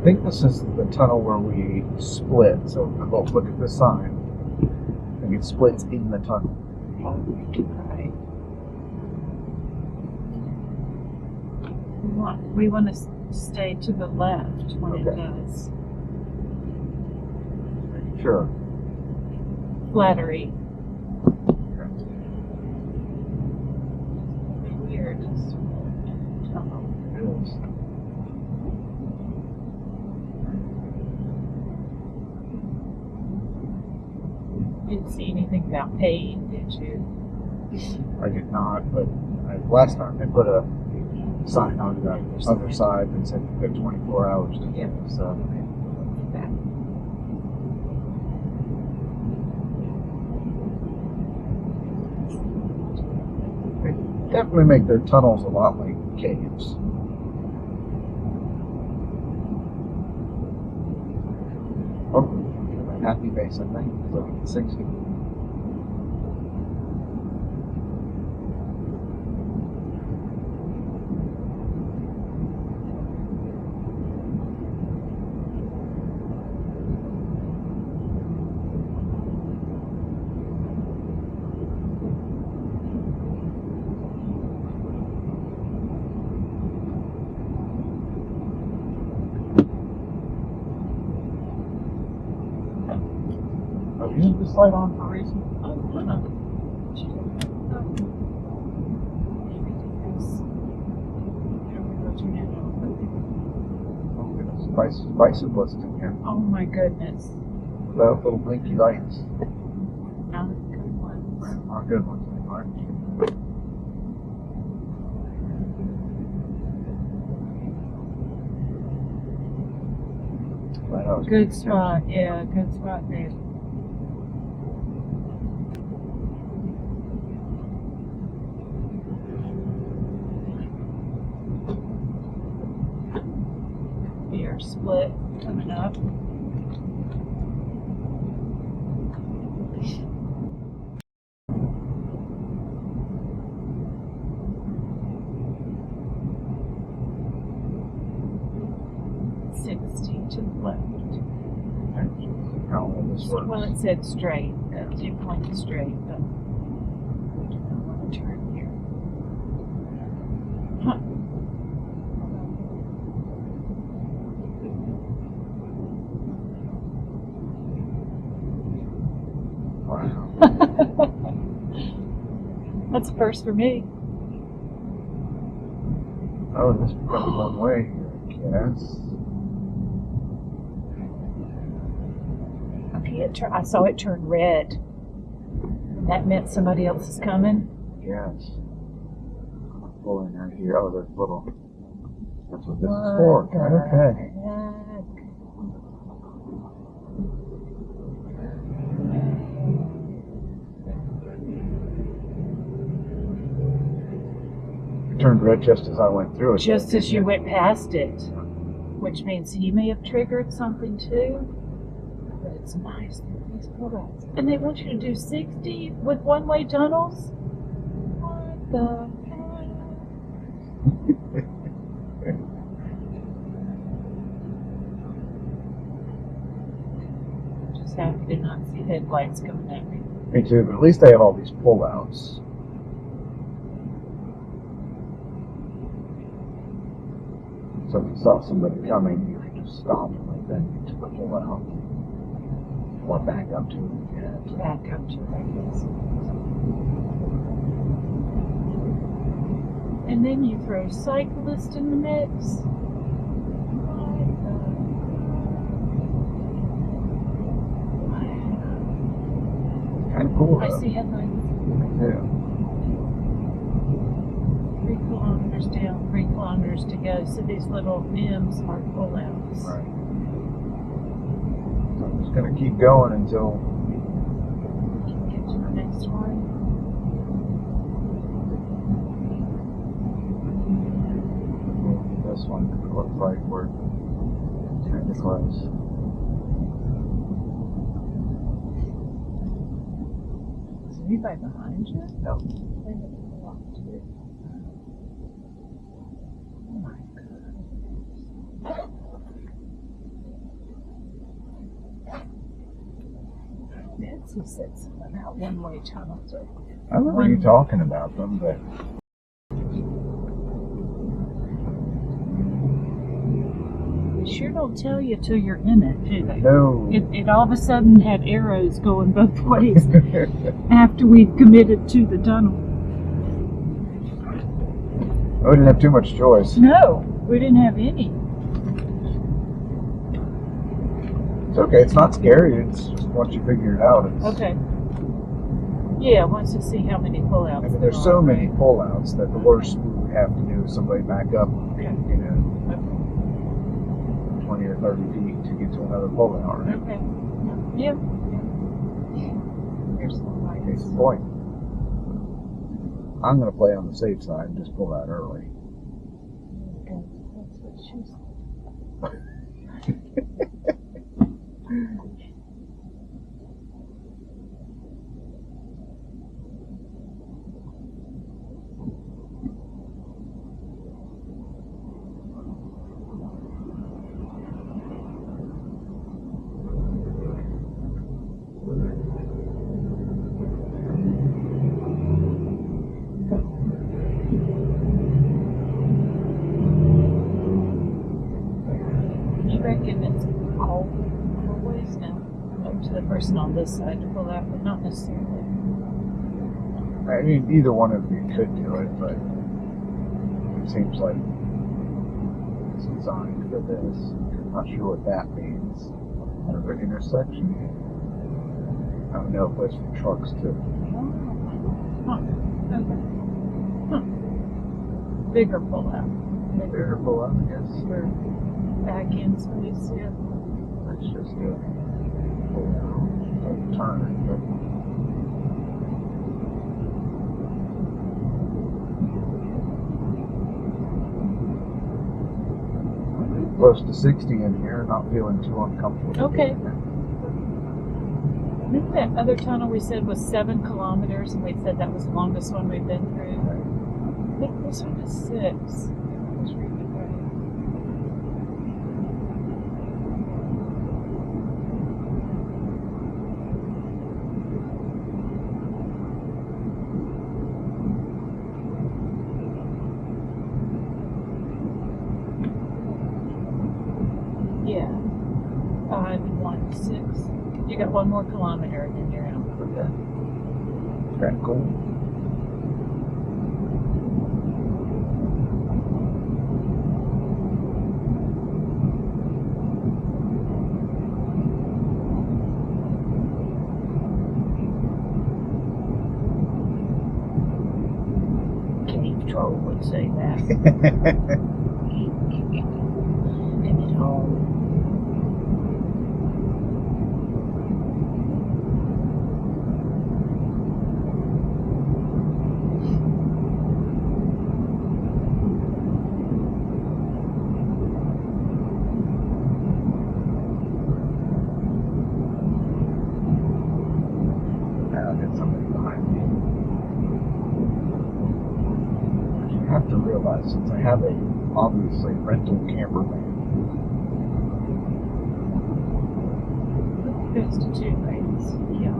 I think this is the tunnel where we split. So look at the sign. I think it splits in the tunnel. Right. We want to stay to the left when it does. Sure. Flattery. Weird. It is. You didn't see anything about pain, did you? I did not, but last time they put a sign on the other side that said you had 24 hours to get it. So. They definitely make their tunnels a lot like caves. Oh, happy face, I think. Look at 60. You have this light on for a reason? Oh, Bicyclist again. oh my goodness. Without little blinky lights. Not good ones. Not good ones anymore. Good spot, yeah, good spot there. We are split coming up. To the left. How all this works. Well, it said straight. It pointed straight, but I want to turn here. Huh. Wow. That's a first for me. Oh, this becomes one way here, I guess. I saw it turn red. That meant somebody else is coming. Yes. Pull in right here. Oh, there's little. That's what this is for. Okay. It turned red just as I went through it. Just as you went past it, which means he may have triggered something too. But it's nice. These pullouts. And they want you to do 60 with one-way tunnels? What the heck? Just happy to not see headlights coming at me. Me too, but at least they have all these pullouts. So if you saw somebody coming, you could just stop and then to the pullout. Or back up to it. Yeah, back up to it, I guess. And then you throw cyclist in the mix. Kind of cool. I see headlights. Yeah. 3 kilometers down, 3 kilometers to go. So these little M's are pullouts. Right. So I'm just going to keep going until Get to the next one. this one looks like we're kind of close. Is anybody behind you? No. Oh my God. Betsy said something about one-way tunnels. Or I remember you talking about them, but they sure don't tell you till you're in it, do they? no. It all of a sudden had arrows going both ways after we'd committed to the tunnel. We didn't have too much choice. No, we didn't have any. It's okay. It's not scary. It's just once you figure it out. It's, Okay. Yeah, once you see how many pullouts. I mean, there there's are, so many right? pullouts that the worst we would have to do is somebody back up, Okay. 20 or 30 feet to get to another pullout, right? Okay. Yeah. Here's some lights. Case in point. I'm going to play on the safe side and just pull out early. Okay, that's what she said. You reckon it's always now up to the person on this side to pull out, but not necessarily. I mean, either one of you could do it, but it seems like it's designed for this. I'm not sure what that means. Another intersection. I don't know, place for trucks too. Huh. Okay. Huh. Bigger pullout. Bigger pull out, I guess. For back in space, yeah. Let's just do it. Pull out. Don't turn, but close to 60 in here, not feeling too uncomfortable. Okay. I think that other tunnel we said was 7 kilometers, and we said that was the longest one we've been through. I think this one is 6. Let's read it right. Yeah. 5 and 1, 6. You got 1 more kilometer and then you're out. Okay. Kind of cool. Cave troll would say that. And at home. Now there's somebody behind me. You have to realize, since I have a obviously rental camper van, Goes to 2 lanes. Yeah.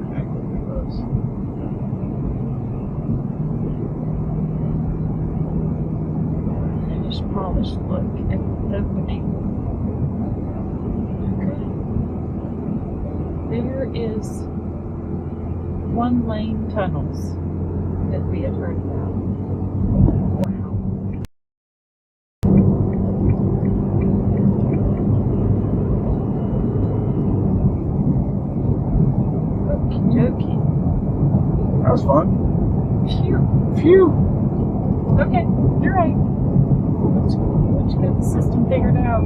connected with us. Finished polished look at the opening. Okay. There is 1-lane tunnels that we had heard about. Wow. Okie dokie. That was fun. Phew. Phew! Okay, you're right. Once you got the system figured out.